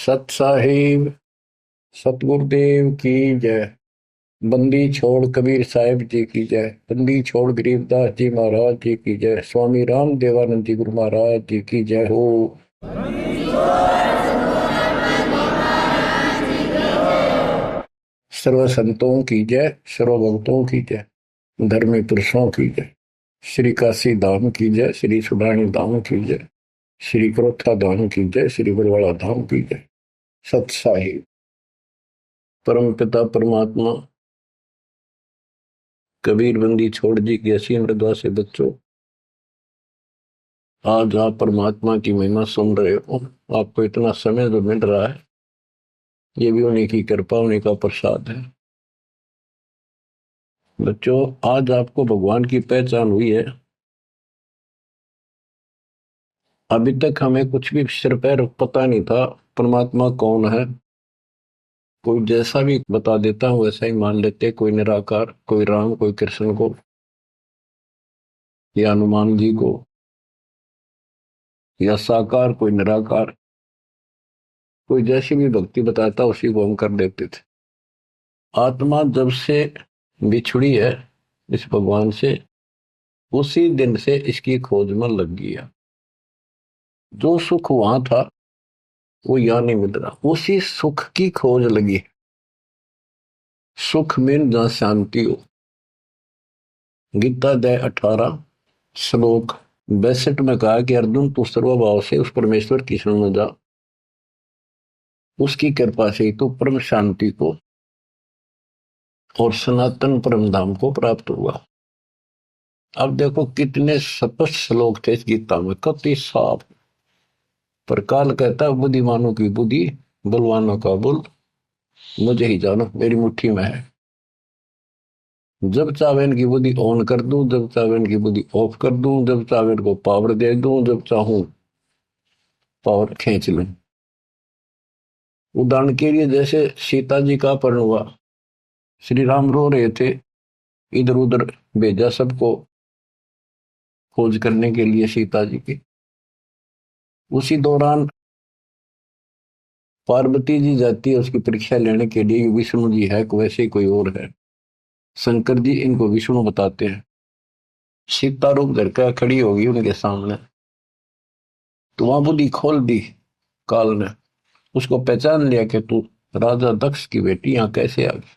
सत साहिब सतगुरुदेव की जय। बंदी छोड़ कबीर साहिब जी की जय। बंदी छोड़ गरीबदास जी महाराज जी की जय। स्वामी राम देवानंद जी गुरु महाराज जी की जय हो। सर्व संतों की जय, सर्व भक्तों की जय, धर्मी पुरुषों की जय। श्री काशी धाम की जय, श्री सुब्राणी धाम की जय, श्री क्रोथा धाम की जय, श्री बरवाड़ा धाम की जय। सत साहिब परम पिता परमात्मा कबीर बंदी छोड़ जी की असीम मृदा से बच्चों, आज आप परमात्मा की महिमा सुन रहे हो। आपको इतना समय जो मिल रहा है, ये भी उन्हीं की कृपा, उन्हीं का प्रसाद है। बच्चों, आज आपको भगवान की पहचान हुई है। अभी तक हमें कुछ भी सिर पैर पता नहीं था परमात्मा कौन है। कोई जैसा भी बता देता हूं वैसा ही मान लेते, कोई निराकार, कोई राम, कोई कृष्ण को या हनुमान जी को, या साकार कोई निराकार, कोई जैसी भी भक्ति बताता उसी को हम कर देते थे। आत्मा जब से बिछुड़ी है इस भगवान से, उसी दिन से इसकी खोज में लग गया। जो सुख वहां था वो यहां नहीं मिल रहा, उसी सुख की खोज लगी। सुख में जहां शांति हो। गीता अध्याय 18 श्लोक 62 में कहा कि अर्जुन, तू सर्वभाव से उस परमेश्वर की शरण में जा, उसकी कृपा से तो परम शांति को और सनातन परम धाम को प्राप्त हुआ। अब देखो कितने स्पष्ट श्लोक थे इस गीता में, कति साफ। पर काल कहता है बुद्धिमानों की बुद्धि, बलवानों का बल मुझे ही जानो, मेरी मुट्ठी में है। जब चाहे इनकी बुद्धि ऑन कर दूं, जब चाहे इनकी बुद्धि ऑफ कर दूं, जब चाहे इनको पावर दे दूं, जब चाहूं पावर खींच लूं। उदाहरण के लिए जैसे सीता जी का अपहरण हुआ, श्री राम रो रहे थे, इधर उधर भेजा सबको खोज करने के लिए सीता जी की। उसी दौरान पार्वती जी जाती है उसकी परीक्षा लेने के लिए, विष्णु जी है वैसे ही कोई और है। शंकर जी इनको विष्णु बताते हैं। सीता रूप धर कर खड़ी होगी उनके सामने, तो वहां बुद्धि खोल दी काल ने, उसको पहचान लिया कि तू राजा दक्ष की बेटी यहां कैसे आ गई,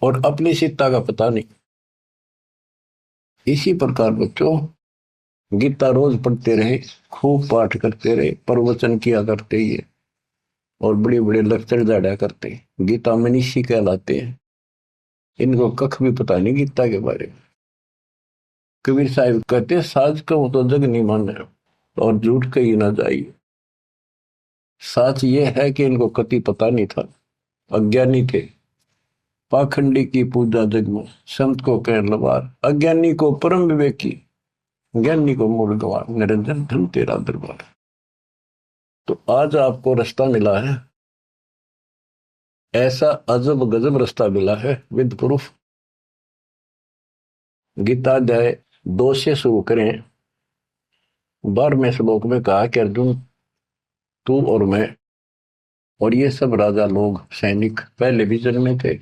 और अपनी सीता का पता नहीं। इसी प्रकार बच्चों, गीता रोज पढ़ते रहे, खूब पाठ करते रहे, प्रवचन किया करते ही, और बड़े बड़े लेक्चर झाड़ा करते। गीता मनीषी कहलाते हैं। इनको कख भी पता नहीं गीता के बारे में। कबीर साहिब कहते, साज कहूं तो जग नहीं माने और झूठ कही ना जाइए। सच ये है कि इनको कति पता नहीं था, अज्ञानी थे। पाखंडी की पूजा जग में, संत को कह लवार, अज्ञानी को परम विवेकी, ज्ञानी को मूल गवार, निरंजन धन तेरा दरबार। तो आज आपको रास्ता मिला है, ऐसा अजब गजब रास्ता मिला है विद प्रूफ। गीता अध्याय 2 से शुरू करें। 12वें श्लोक में कहा कि अर्जुन, तू और मैं और ये सब राजा लोग, सैनिक पहले भी जन्मे थे,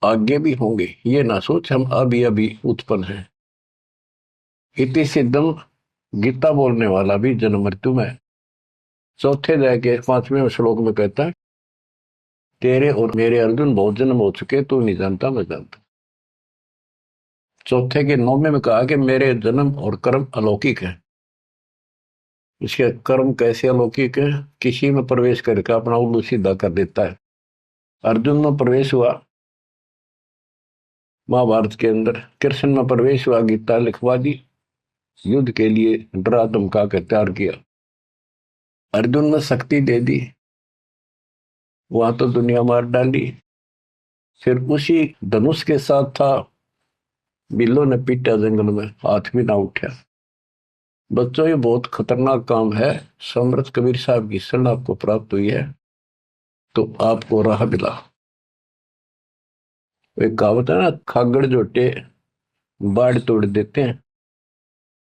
आगे भी होंगे। ये ना सोच हम अभी अभी उत्पन्न हैं। इति सिद्धम, गीता बोलने वाला भी जन्म मृत्यु में। चौथे अध्याय के 5वें श्लोक में कहता है, तेरे और मेरे अर्जुन बहुत जन्म हो चुके, तू नहीं जानता मैं जानता। चौथे के 9वें में कहा कि मेरे जन्म और कर्म अलौकिक है। इसके कर्म कैसे अलौकिक है? किसी में प्रवेश करके अपना उल्लू सीधा कर देता है। अर्जुन में प्रवेश हुआ महाभारत के अंदर, कृष्ण में प्रवेश हुआ, गीता लिखवा दी, युद्ध के लिए डरा धमका कर तैयार किया। अर्जुन में शक्ति दे दी, वहां तो दुनिया मार डाली। फिर उसी धनुष के साथ था, बिल्लो ने पीटा जंगल में, हाथ भी ना उठा। बच्चों, ये बहुत खतरनाक काम है। समर्थ कबीर साहब की शरण आपको प्राप्त हुई है तो आपको राह मिला। एक कहावत है ना, खागड़ जोटे बाढ़ तोड़ देते हैं,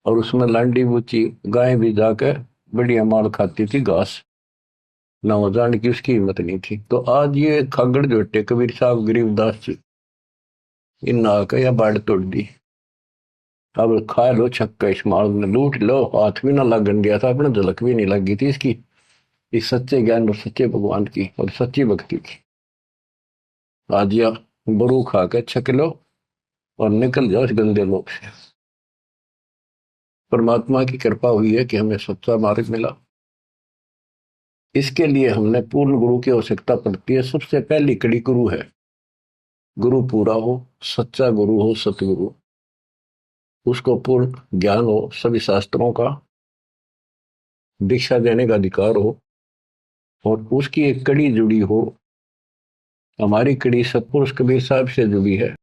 और उसमें लांडी बूची गाय भी जाकर बढ़िया माल खाती थी घास। ना हो जाने की उसकी हिम्मत नहीं थी। तो आज ये खागड़ जोटे कबीर साहब गरीबदास जी इन नाक या बाढ़ तोड़ दी। अब खा लो छक्का, इस माल ने लूट लो, हाथ भी ना लगन दिया था अपने, झलक भी नहीं लगी थी इसकी, इस सच्चे ज्ञान और सच्चे भगवान की और सच्ची भक्ति की। आज या बरू खा के छक लो और निकल जाओ इस गंदे लोग से। परमात्मा की कृपा हुई है कि हमें सच्चा मार्ग मिला। इसके लिए हमने पूर्ण गुरु की आवश्यकता पड़ती है। सबसे पहली कड़ी गुरु है। गुरु पूरा हो, सच्चा गुरु हो, सतगुरु, उसको पूर्ण ज्ञान हो, सभी शास्त्रों का दीक्षा देने का अधिकार हो, और उसकी एक कड़ी जुड़ी हो। हमारी कड़ी सतपुरुष कबीर साहब से जुड़ी है,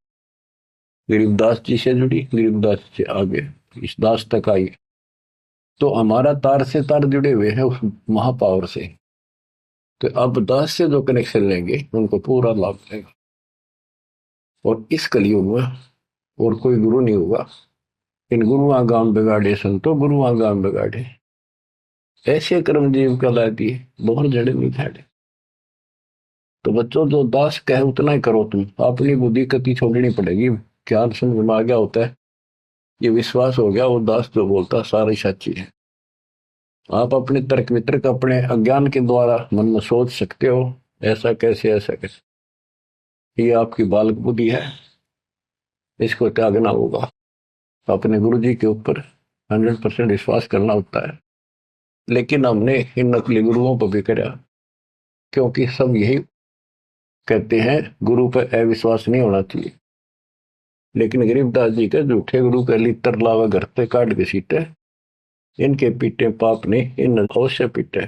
गरीबदास जी से जुड़ी, गरीबदास से आगे इस दास तक आई। तो हमारा तार से तार जुड़े हुए हैं उस महापावर से। तो अब दास से जो कनेक्शन लेंगे उनको पूरा लाभ मिलेगा। और इस कलयुग में और कोई गुरु नहीं होगा। इन गुरुआ गांव बिगाड़े संतो गुरुआ गांव बिगाड़े, ऐसे कर्म जीव कहला दिए, बहुत जड़े नहीं थे। तो बच्चों जो दास कहे उतना ही करो, तुम अपनी बुद्धि कति छोड़नी पड़ेगी। क्या समझ में आ गया होता है, ये विश्वास हो गया वो दास जो बोलता सारी सच्ची है। आप अपने तर्क वितर्क अपने अज्ञान के द्वारा मन में सोच सकते हो, ऐसा कैसे ऐसा कैसे, ये आपकी बालक बुद्धि है, इसको त्यागना होगा। अपने गुरु जी के ऊपर 100% विश्वास करना होता है। लेकिन हमने इन नकली गुरुओं पर भी करा, क्योंकि सब यही कहते हैं गुरु पर अविश्वास नहीं होना चाहिए। लेकिन गरीबदास जी के झूठे गुरु के लितर लावा घर पे काट के सीटे, इनके पीटे पाप ने इन अवश्य पीटे।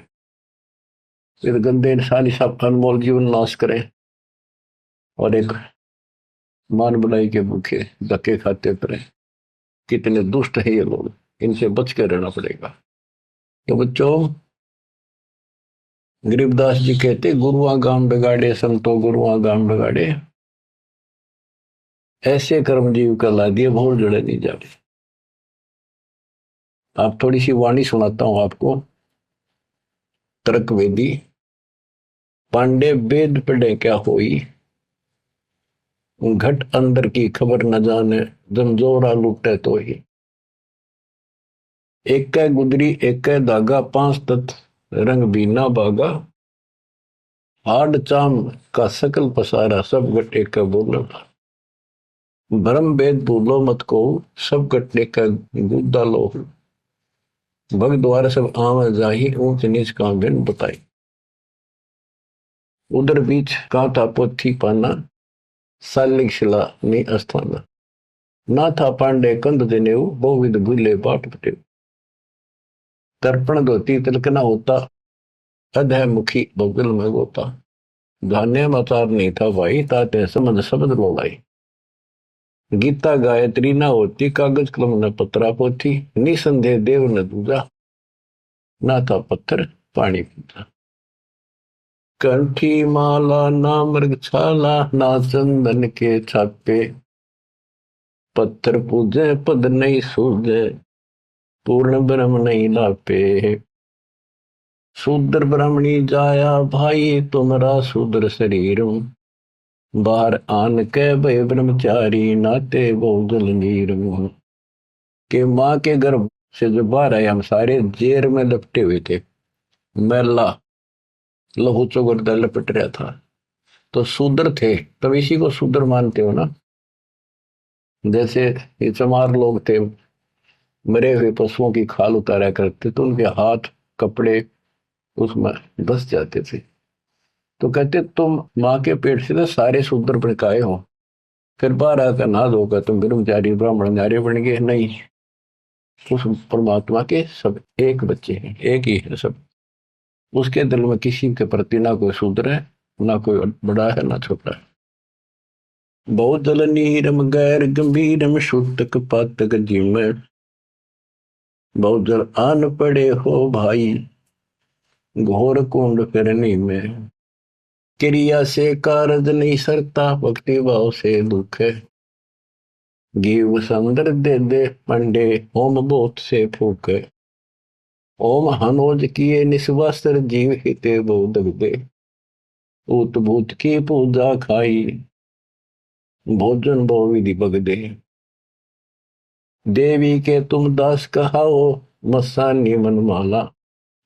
फिर गंदे इंसान सब अनमोल जीवन नाश करें और एक मान बुलाई के भूखे धक्के खाते फिरे। कितने दुष्ट है ये लोग, इनसे बच के रहना पड़ेगा। तो बच्चों, गरीबदास जी कहते गुरुआ गांव बिगाड़े संतो गुरुआ गांव बिगाड़े, ऐसे कर्म जीव का ला दिए भोर जड़े नहीं जाते। आप थोड़ी सी वाणी सुनाता हूं आपको। तर्क वेदी, पांडे वेद पढ़े क्या होई, घट अंदर की खबर न जाने, जमजोरा लुटे तो ही। एक कै गुदरी एक कै धागा, पांच तत्व रंग बीना बागा, हाड चाम का सकल पसारा, सब घट एक का बोला। भरम वेद भूलो मत को, सब घटने का गुद्दा लो। भग द्वार सब आव जाही, ऊंच नीच का भिन्न बताई। उधर बीच का था पोथी पाना, सालिक शिला ने अस्थाना। ना था पांडे कंद देने, बहुविध भूले बाट पटे। तर्पण धोती तिलक न होता, अधह मुखी बगल में गोता। धान्य मचार नहीं था भाई, ताते समझ शब्द बोलाई। गीता गायत्री न होती, कागज कलम न पत्रा पोथी। निसंदेह देव न दूजा, ना था पत्थर पानी पीता। कंठी माला ना मृग छाला, ना चंदन के छापे। पत्थर पूजे पद नहीं सूझे, पूर्ण ब्रह्म नहीं लापे। शूद्र ब्राह्मणी जाया भाई, तुम्हारा शूद्र शरीर। बाहर आन के भय ब्रह्मचारी, नाते बहुजल नीर। के माँ के गर्भ से जो बाहर आए हम सारे जेर में लपटे हुए थे, मैला लहू चौगरदा लपट रहा था। तो शूद्र थे, तब इसी को शूद्र मानते हो ना। जैसे ये चमार लोग थे, मरे हुए पशुओं की खाल उतारा करते, तो उनके हाथ कपड़े उसमें धस जाते थे। तो कहते तुम माँ के पेट से तो सारे शूद्र भड़काए हो, फिर बाहर आकर ना धोकर तुम ब्रह्मचारी ब्राह्मण नारे बन गए। नहीं, उस परमात्मा के सब एक बच्चे हैं, एक ही है सब। उसके दिल में किसी के प्रति ना कोई शूद्र है, ना कोई बड़ा है ना छोटा है। बहुत जल नीरम गैर गंभीरम, शुद्धक पातक जिम। बहुत जल आन पड़े हो भाई, घोर कुंड फिरनी में। क्रिया से कारज नहीं सरता, भक्ति भाव से दुख है। गीव संदर दे दे पंडे, होम बोत से फूक। ओम हनोज किए निस्वास्त्र जीव हिते बोध दे, उत भूत की पूजा खाई, भोजन भो विधि बगदे। देवी के तुम दास कहाओ, मस्तानी मनमाला,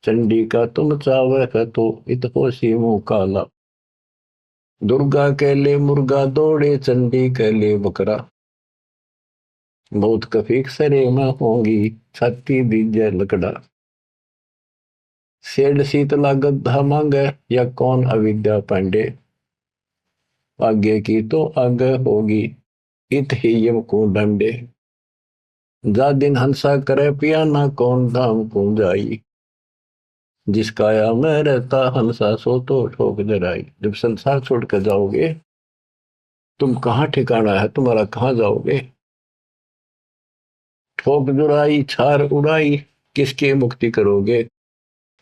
चंडी का तुम चावर तो इत होशी मुंह काला। दुर्गा के ले मुर्गा दौड़े, चंडी के ले बकरा, बहुत कफीक सरे में होंगी, छाती दीजिए लकड़ा। सेठ शीतला गद्दा मांगे, या कौन अविद्या पांडे, आगे की तो आगे होगी, इत ही यम को डंडे। जा दिन हंसा करे पियाना, कौन धाम को जाई, जिस काया में रहता हंसा सो तो ठोक जराई। जब संसार छोड़ कर जाओगे, तुम कहाँ ठिकाना है तुम्हारा, कहाँ जाओगे। ठोक जुराई छार उड़ाई, किसकी मुक्ति करोगे,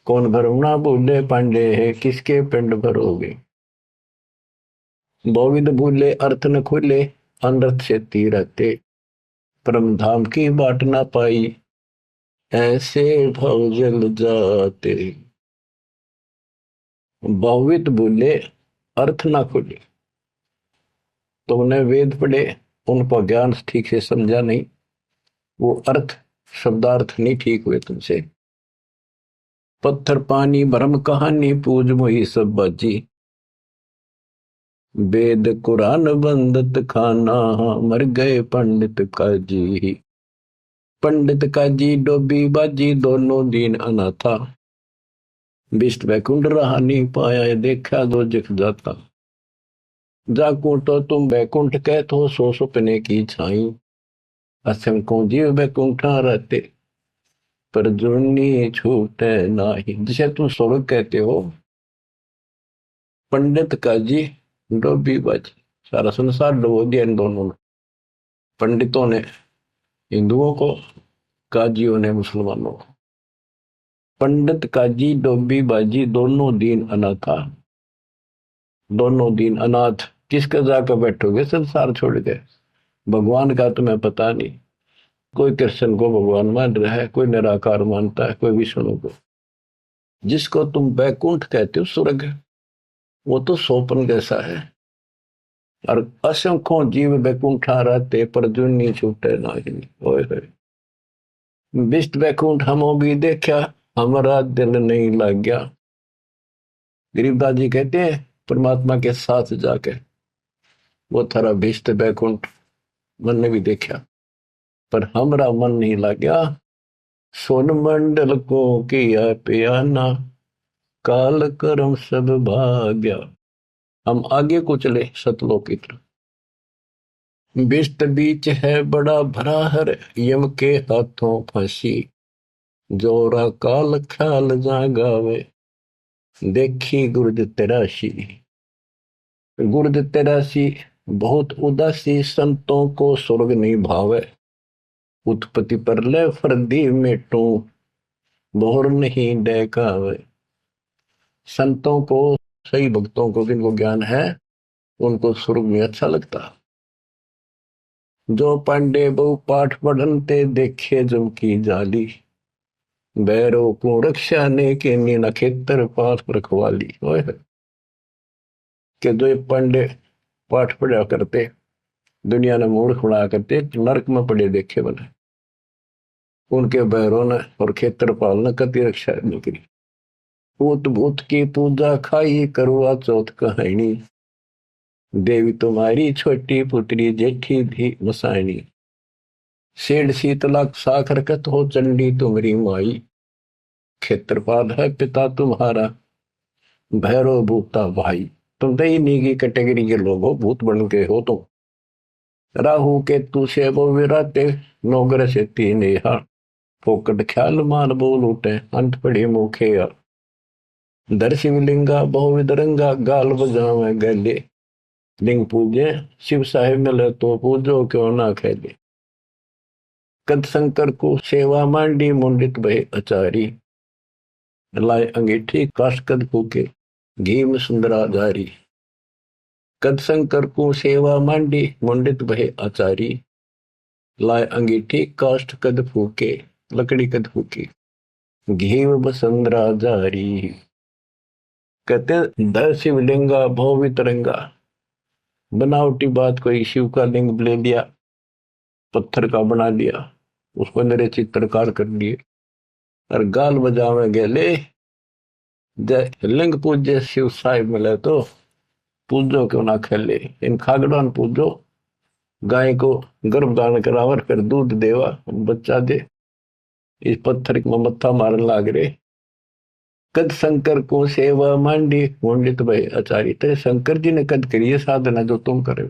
कौन भरम ना भूले पांडे है, किसके पिंड भरोगे। बहुविध भूले अर्थ न खुले, अनर्थ से रहते, परम धाम की बाट ना पाई, ऐसे भव जल जाते। बहुविध भूले अर्थ ना खुले, तुमने वेद पढ़े, उनको ज्ञान ठीक से समझा नहीं, वो अर्थ शब्दार्थ नहीं ठीक हुए तुमसे। पत्थर पानी भरम कहानी, पूज मोही सब बाजी, वेद कुरान बंदत खाना, मर गए पंडित काजी। पंडित काजी डोबी बाजी, दोनों दीन अनाथा, बिष्ट बैकुंठ रहा नहीं पाया, देखा दो जख जाता। जाकू तो तुम बैकुंठ कहते हो, सो सुपने की छाई, असंख्यों जीव बैकुंठा रहते, पर जुर्नी छूटे नाही। जिसे तुम स्वर्ग कहते हो, पंडित काजी डोबी बाजी, सारा संसार डुबो दिया इन दोनों ने, पंडितों ने हिंदुओं को, काजियों ने मुसलमानों को। पंडित काजी डोबी बाजी, दोनों दीन अनाथा, दोनों दीन अनाथ। किसके जाकर बैठोगे संसार छोड़ के, भगवान का तुम्हें पता नहीं। कोई कृष्ण को भगवान मान रहा है, कोई निराकार मानता है, कोई विष्णु को। जिसको तुम बैकुंठ कहते हो स्वर्ग, वो तो सोपन जैसा है, और असंख्यों जीव बैकुंठा रहते, पर जुन्नी छूटे नाही। ओए विष्ट बैकुंठ हमो भी देखा, हमारा दिल नहीं लग गया। गरीबदास जी कहते हैं परमात्मा के साथ जाके, वो थारा विष्ट बैकुंठ मन ने भी देखा, पर हमारा मन नहीं लग गया। सोन मंडल को किया पियाना, काल कर्म सब भाग्या। हम आगे को चले सतलोक की तरफ। विष्ट बीच है बड़ा भरा हर, यम के हाथों फांसी, जोरा काल ख्याल जागावे, देखी गुर्द तेरासी। गुर्द तेरासी बहुत उदासी, संतों को स्वर्ग नहीं भावे, उत्पत्ति पर ले फर्दी मेटू, बोहर नहीं डेकावे। संतों को, सही भक्तों को, जिनको ज्ञान है, उनको स्वर्ग में अच्छा लगता। जो पांडे बहु पाठ पढ़नते, देखे जम की जाली, बैरो को रक्षा ने के नीना खेतर पास रखवाली। के जो पांडे पाठ पढ़ा करते, दुनिया ने मूर्ख बना करते, नरक में पड़े देखे बने, उनके बैरों ने और खेत्रपाल ने कति रक्षा नहीं करी। भूत भूत की पूजा खाई, करवा चौथ कहानी, देवी तुम्हारी छोटी पुत्री जेठी भी मसानी। सेठ शीतला साखर कत हो, चंडी तुम्हारी माई, खेत्रपाल है पिता तुम्हारा, भैरव भूता भाई। तुम तो इन्हीं की कैटेगरी के लोग हो, भूत बन के हो तुम। राहु के तू से वो विराते, नौगर से तीन यहाँ, फोकट ख्याल मार बोल उठे, अंत पड़ी मुखे या। दर शिवलिंगा बहुविध रंगा, गाल बजावे गले, लिंग पूजे शिव साहेब मिले तो पूजो क्यों ना खेले। कद शंकर को सेवा मांडी, मुंडित भय अचारी, लाए अंगीठी काश कद फूके, घी में सुंदरा जारी। कद शंकर को सेवा मांडी, मुंडित भय आचारी, लाए अंगीठी काष्ठ कद फूके, लकड़ी कद फूकी। घेव बसंद्रा जारी। कहते दर शिवलिंगा भव वितरंगा। बनावटी बात, कोई शिव का लिंग ले लिया, पत्थर का बना लिया, उसको मेरे चित्रकार कर लिए और गाल बजावे गेले। जय लिंग पूज्य शिव साहिब मिले तो पूजो क्यों ना खेले। इन खागड़ान पूजो, गाय को गर्भधारण करावर फिर दूध देवा बच्चा दे। इस पत्थर को मत्था मारन लाग रे। कद शंकर को सेवा मांडी पंडित भाई आचार्य। तेरे शंकर जी ने कद करिए साधना जो तुम करे।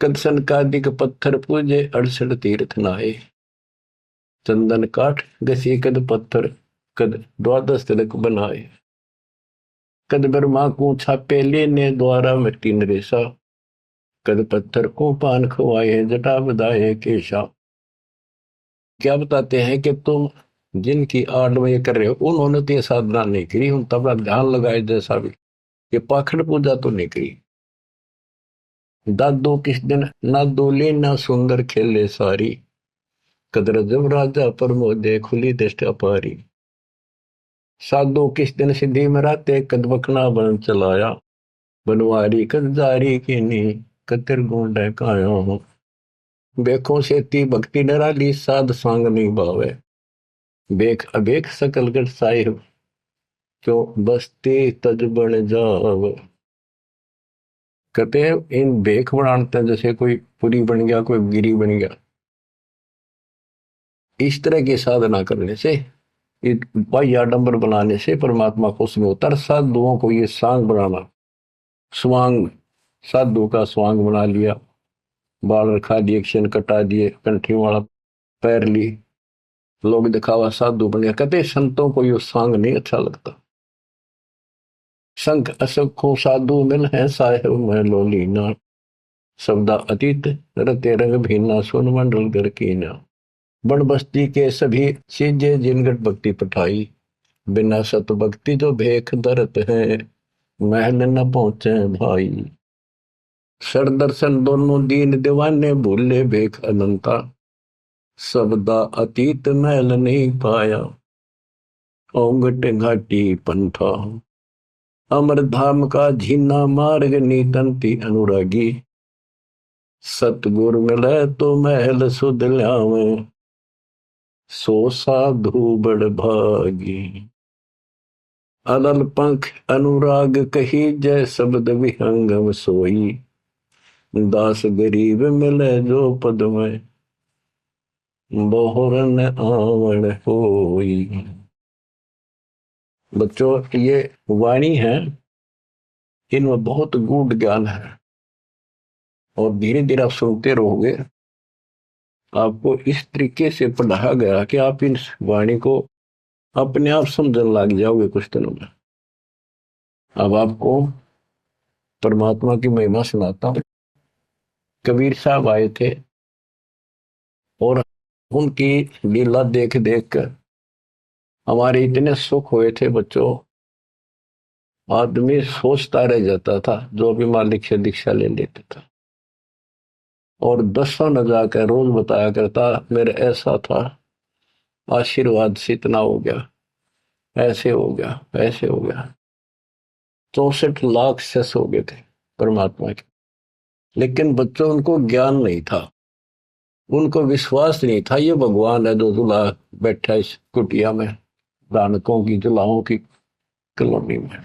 कद सनकादिक पत्थर पूजे 68 तीर्थ नहाए। चंदन काठ घसी कद पत्थर, कद द्वादश तिलक बनाए। कद ब्रह्मा को छापे लेने द्वारा मिट्टी नरेसा। कद पत्थर को पान खवाए जटा बधाए केशा। क्या बताते हैं कि तुम जिनकी आड़ में ये कर रहे हो उन्होंने तो ये साधना नहीं करी, उन तबला ध्यान लगाए जैसा भी, ये पाखंड पूजा तो नहीं करी। दादो किस दिन ना दोले ना सुंदर खेले सारी। कदर जब राजा प्रमोदे खुली दृष्टि अपारी। साधो किस दिन सिद्धि में राते कद बकना बन चलाया। बनवारी कद जारी की नी कतिर गुंड कायो। बेखों से ती भक्ति डराली साध सांग नहीं भावे। बेख अबेख सकल गढ़ साहिब क्यों बसते तज बन जाव। कहते हैं इन बेख बनाते हैं जैसे कोई पुरी बन गया, कोई गिरी बन गया। इस तरह की साधना करने से, बाह्य आडंबर बनाने से परमात्मा खुश में होता है। साधुओं को ये सांग बनाना, स्वांग, साधु का स्वांग बना लिया, बाल रखा दिए, क्षण कटा दिए, कंठी वाला पैर ली, लोग दिखावा साधु बन गया। कहते संतों को ये सांग नहीं अच्छा लगता। संख असखों साधु मिल है साहेब में लोलीना। शब्दा अतीत रते रंग भीना सोन मंडल कर कीना। बन बस्ती के सभी चीजें जिनगट भक्ति पठाई। बिना सत भक्ति जो भेख दरत है महल न पहुंचे भाई। सर दर्शन दोनों दीन दीवाने भूले भेख अनंता। शब्दा अतीत महल नहीं पाया ओंगट घाटी पंथा। अमर धाम का झीना मार्ग नीतंती अनुरागी। सतगुर मिले तो महल सुध ल्यावे सो साधु बड़ भागी। अलल पंख अनुराग कही जय शब्द विहंगम सोई। दास गरीब मिले जो पद में बहुरन आवण होई। बच्चों ये वाणी है, इनमें बहुत गूढ़ ज्ञान है और धीरे धीरे आप सुनते रहोगे। आपको इस तरीके से पढ़ाया गया कि आप इन वाणी को अपने आप समझने लग जाओगे कुछ दिनों में। अब आपको परमात्मा की महिमा सुनाता हूं। कबीर साहब आए थे और उनकी लीला देख देख कर हमारे इतने सुख हुए थे बच्चों। आदमी सोचता रह जाता था जो भी मालिक से दीक्षा ले लेता था, और दसों न जाकर रोज बताया करता मेरे ऐसा था, आशीर्वाद से इतना हो गया, ऐसे हो गया, ऐसे हो गया। 64 लाख सेस हो गए थे परमात्मा के। लेकिन बच्चों उनको ज्ञान नहीं था, उनको विश्वास नहीं था ये भगवान है जो जुला बैठा इस कुटिया में, दानकों की जुलाहों की कॉलोनी में।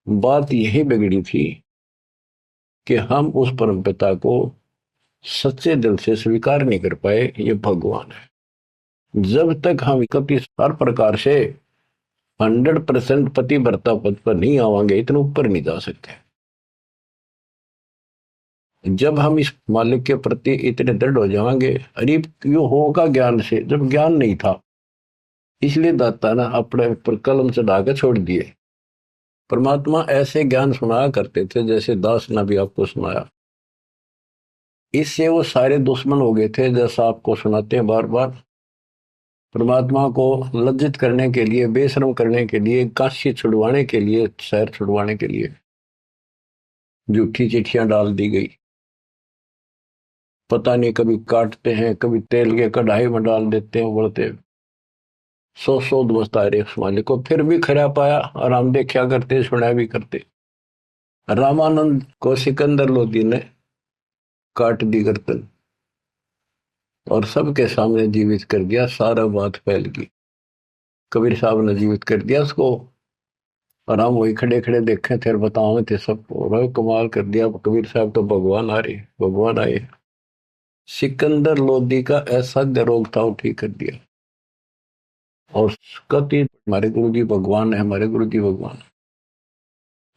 बात यही बिगड़ी थी कि हम उस परम पिता को सच्चे दिल से स्वीकार नहीं कर पाए ये भगवान है। जब तक हम कभी हर प्रकार से 100% पति भर्ता पद पर नहीं आवांगे, इतने ऊपर नहीं जा सकते। जब हम इस मालिक के प्रति इतने दृढ़ हो जाएंगे, अरे यो होगा ज्ञान से, जब ज्ञान नहीं था इसलिए दाता ना अपने पर कलम चढ़ा के छोड़ दिए। परमात्मा ऐसे ज्ञान सुनाया करते थे जैसे दास ने भी आपको सुनाया। इससे वो सारे दुश्मन हो गए थे, जैसा आपको सुनाते हैं बार बार। परमात्मा को लज्जित करने के लिए, बेशर्म करने के लिए, काशी छुड़वाने के लिए, शहर छुड़वाने के लिए झूठी चिट्ठियां डाल दी गई। पता नहीं कभी काटते हैं, कभी तेल के कढ़ाई में डाल देते हैं, उबलते सौ बसता रहे उस मालिक को, फिर भी खरा पाया और हम देखा करते सुना भी करते। रामानंद को सिकंदर लोधी ने काट दी गर्दन और सबके सामने जीवित कर दिया, सारा बात फैल गई। कबीर साहब ने जीवित कर दिया उसको और हम वही खड़े खड़े देखे थे और बताओ थे सबको, कमाल कर दिया कबीर साहब तो भगवान आ रहे, भगवान आए। सिकंदर लोधी का ऐसा रोग था वो ठीक कर दिया। और कति हमारे गुरु जी भगवान है, हमारे गुरु जी भगवान,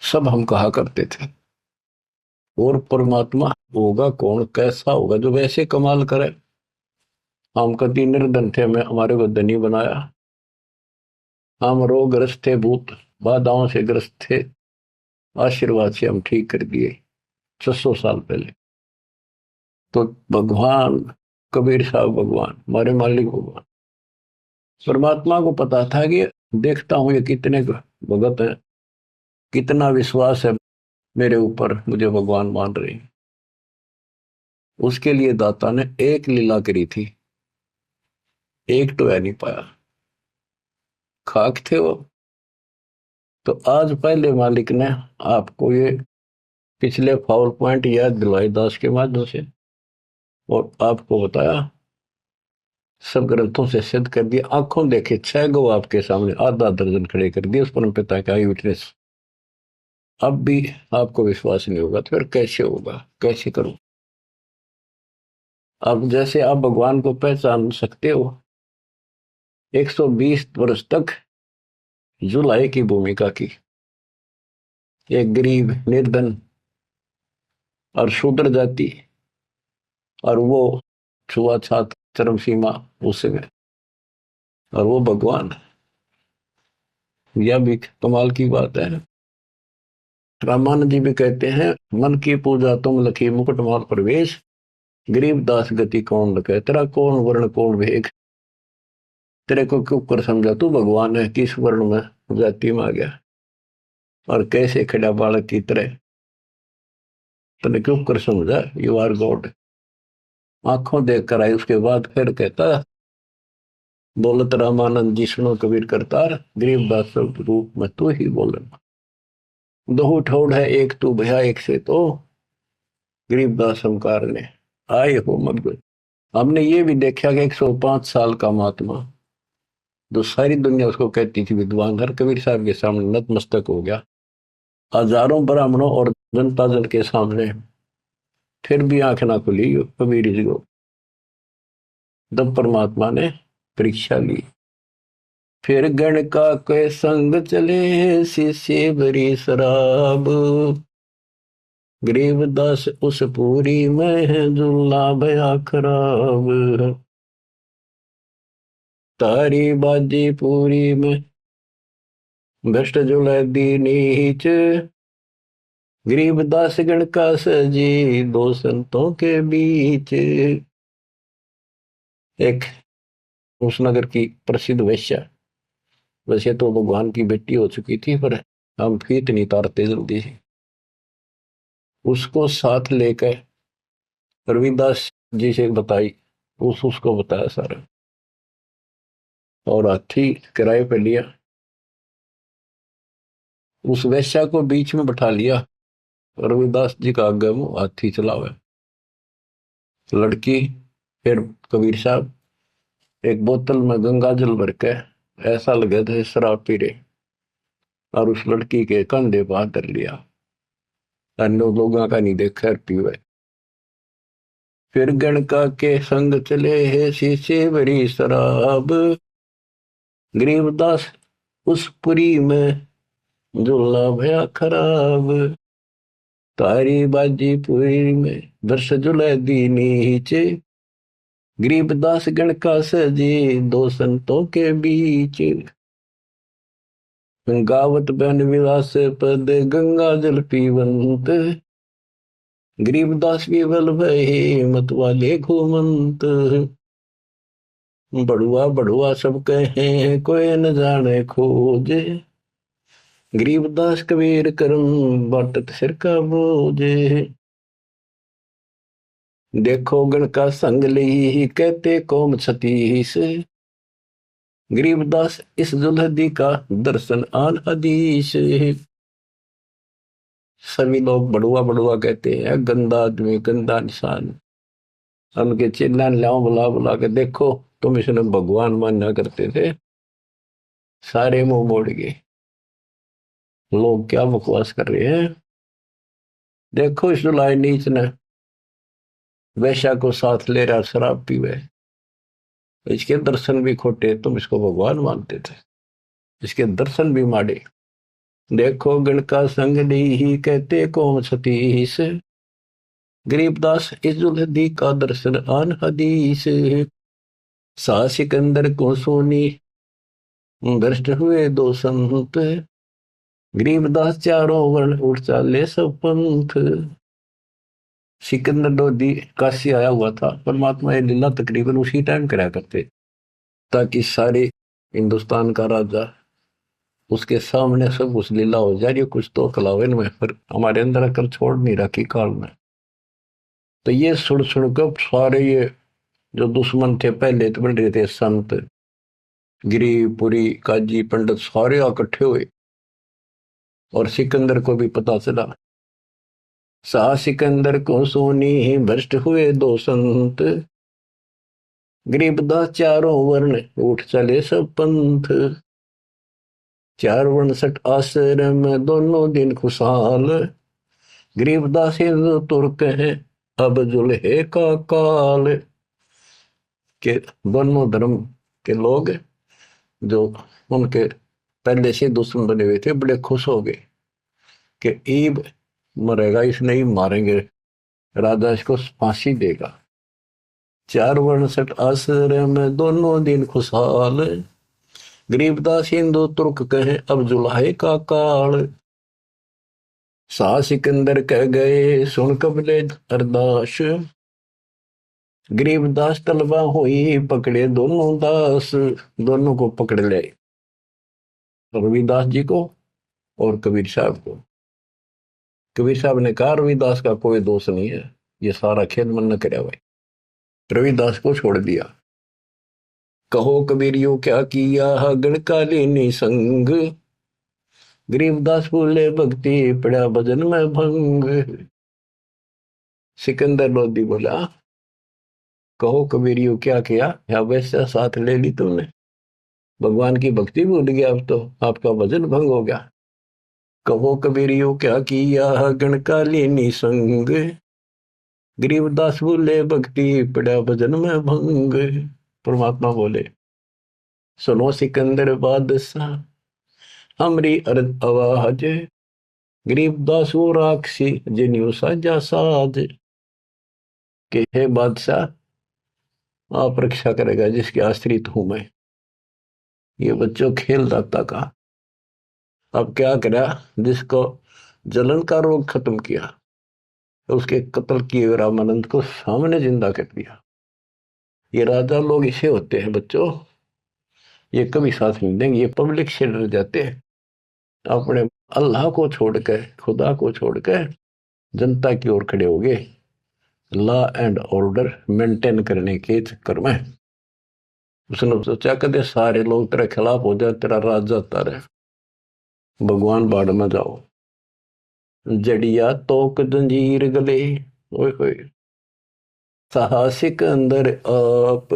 सब हम कहा करते थे। और परमात्मा होगा कौन, कैसा होगा जो वैसे कमाल करे। हम कति निर्धन थे, हमें हमारे को धनी बनाया। हम रोगग्रस्त थे, भूत बाधाओं से ग्रस्त थे, आशीर्वाद से हम ठीक कर दिए 600 साल पहले। तो भगवान कबीर साहब भगवान, हमारे मालिक भगवान, परमात्मा को पता था कि देखता हूं ये कितने भगत है, कितना विश्वास है मेरे ऊपर, मुझे भगवान मान रहे हैं। उसके लिए दाता ने एक लीला करी थी, एक तो है नहीं पाया, खाक थे वो। तो आज पहले मालिक ने आपको ये पिछले फाउल पॉइंट याद दिलवाई दास के माध्यम से, और आपको बताया, सब ग्रंथों से सिद्ध कर दिया। आंखों देखे 6 गो आपके सामने, आधा दर्जन खड़े कर दिए उस परम पिता का विटनेस। अब भी आपको विश्वास नहीं होगा तो फिर कैसे होगा, कैसे करूं। अब जैसे आप भगवान को पहचान सकते हो, 120 वर्ष तक जुलाई की भूमिका की, एक गरीब निर्धन और शूद्र जाति, और वो छुआछात चरम सीमा उसमें, और वो भगवान, यह भी कमाल की बात है। रामानंद जी भी कहते हैं, मन की पूजा तुम लखी मुकुटमाल प्रवेश, गरीब दास गति कौन लखे, तेरा कौन वर्ण कौन भेग, तेरे को क्यों कर समझा तू भगवान है, किस वर्ण में जाति में आ गया और कैसे खड़ा बालक की तरह, तेने क्यों कर समझा, यू आर गॉड। आंखों देख कर आई। उसके बाद फिर कहता, बोलत रामानंद जी सुनो कबीर करतार, गरीबदास रूप में तू ही बोलना, दो ठोड़ है एक तू भया एक से, तो गरीबदास हमकार ने आए हो मत। हमने ये भी देखा कि 105 साल का महात्मा, जो सारी दुनिया उसको कहती थी विद्वान, हर कबीर साहब के सामने नतमस्तक हो गया, हजारों ब्राह्मणों और जनता जन के सामने, फिर भी आंख ना खुली कबीर जी को। तब परमात्मा ने परीक्षा ली। फिर गण का के संग चले, शिष्य भरी शराब, गरीबदास उस पूरी में जुल्ला भया खराब, तारी बाजी पूरी में भ्रष्ट जुलै दी नीच, गरीबदास गण का सजी दो संतों के बीच। एक उस नगर की प्रसिद्ध वेश्या, वैसे तो भगवान की बेटी हो चुकी थी, पर हम फीत नहीं तारते जल्दी से, उसको साथ लेकर रविदास जी से बताई, उसको बताया सारा, और हाथी किराए पे लिया, उस वेश्या को बीच में बैठा लिया, रविदास जी का आगे मुंह हाथी चलावे। लड़की, फिर कबीर साहब एक बोतल में गंगा जल भर के ऐसा लगे थे शराब पी रहे, और उस लड़की के कंधे पर हाथ धर लिया, अन्य लोगों का नहीं देखा पीवे। फिर गणका के संग चले है शीशे भरी शराब, गरीबदास उस पुरी में झूला भया खराब, तारी बाजी पुरी में वर्ष जुलै दी नीचे, गरीबदास गण का सजी दो संतों के बीच, गावत बन विलास पद गंगा जल पीवंत, गरीबदास विवल भये मत वाले घूमंत, बड़ुआ बड़ुआ सब कहे कोई न जाने खोजे, गरीबदास कबीर करम बाटत सिर का बोझे, देखो गण का संग ली कहते कौम छतीस, गरीबदास इस जुल्हदी का दर्शन आन हदीस। सभी लोग बड़ुआ बड़ुआ कहते हैं, गंदा आदमी, गंदा इंसान। उनके चिल्ला लाओ बुला बुला के, देखो तुम इसने भगवान माना करते थे, सारे मुंह मोड़ गए। लोग क्या बकवास कर रहे हैं। देखो इस जुलाई नीच ने वैश्या को साथ ले रहा, शराब पीवे, इसके दर्शन भी खोटे, तुम इसको भगवान मानते थे, इसके दर्शन भी माड़े। देखो गण का संग ही कहते कौन सतीश। गरीबदास इस जुल्हदी का दर्शन आन हदीस। सा सिकंदर को सोनी भ्रष्ट हुए दो संत। गरीबदास चारों वर्ण उठ चाले सब पंथ। सिकंदर लोधी काशी आया हुआ था, परमात्मा ये लीला तकरीबन उसी टाइम करा करते, ताकि सारे हिंदुस्तान का राजा उसके सामने सब उस लीला हो जा रही, कुछ तो कलावन में, पर हमारे अंदर अकल छोड़ नहीं रखी काल में। तो ये सुन सुनकर सारे ये जो दुश्मन थे पहले तो बन रहे थे, संत गिरी पुरी काजी पंडित सारे इकट्ठे हुए, और सिकंदर को भी पता चला। सा सिकंदर को सोनी भ्रष्ट हुए दो संत। गरीबदास चारों वर्ण उठ चले सब पंथ। चार वर्ण सठ आश्रम दोनों दिन खुशहाल। गरीबदास हिंदू तुर्क है अब जुल्हे का काल। के दोनों धर्म के लोग जो उनके पहले से दुश्मन बने हुए थे, बड़े खुश हो गए कि ईब मरेगा, इसने ही मारेंगे, राजा इसको फांसी देगा। चार वर्ण सठ आश्रम दोनों दिन खुशहाल। गरीबदास हिंदू तुर्क कहे अब जुल्हे का काल। सा सिकंदर कह गए सुन कबले अरदास। गरीबदास तलबा हुई पकड़े दोनों दास। दोनों को पकड़ ले, रविदास जी को और कबीर साहब को। कबीर साहब ने कहा रविदास का कोई दोष नहीं है, ये सारा खेल मन न करे भाई। रविदास को छोड़ दिया। कहो कबीरियो क्या किया गणकालीनी संग। गरीबदास बोले भक्ति पड़ा भजन में भंग। सिकंदर लोधी बोला कहो कबीरियो क्या किया, या वैसा साथ ले ली तुमने, भगवान की भक्ति भूल गया, अब तो आपका भजन भंग हो गया। कहो कबीरियो क्या किया गणकालीनी संग। गरीबदास बोले भक्ति पड़ा भजन में भंग। परमात्मा बोले सुनो सिकंदर बादशाह हमरी अर्ज आवाज। गरीबदास वो राक्षसी जिन्यू साजा साज। के हे बादशाह आप रक्षा करेगा जिसके आश्रित हूं मैं। ये बच्चों खेल दाता का, अब क्या करा, जिसको जलन का रोग खत्म किया, तो उसके कत्ल किए रामानंद को सामने जिंदा कर दिया। ये राजा लोग इसे होते हैं बच्चों, ये कभी साथ नहीं देंगे, ये पब्लिक से डर जाते हैं, अपने अल्लाह को छोड़कर, खुदा को छोड़कर जनता की ओर खड़े हो गए, लॉ एंड ऑर्डर मेंटेन करने के चक्कर में। उसने सोचा कदे सारे लोग तेरे खिलाफ हो जाए, तेरा राज जाता रहे, भगवान बाढ़ में जाओ। जड़िया तोक जंजीर गले, ओए होए साहसिक अंदर आप।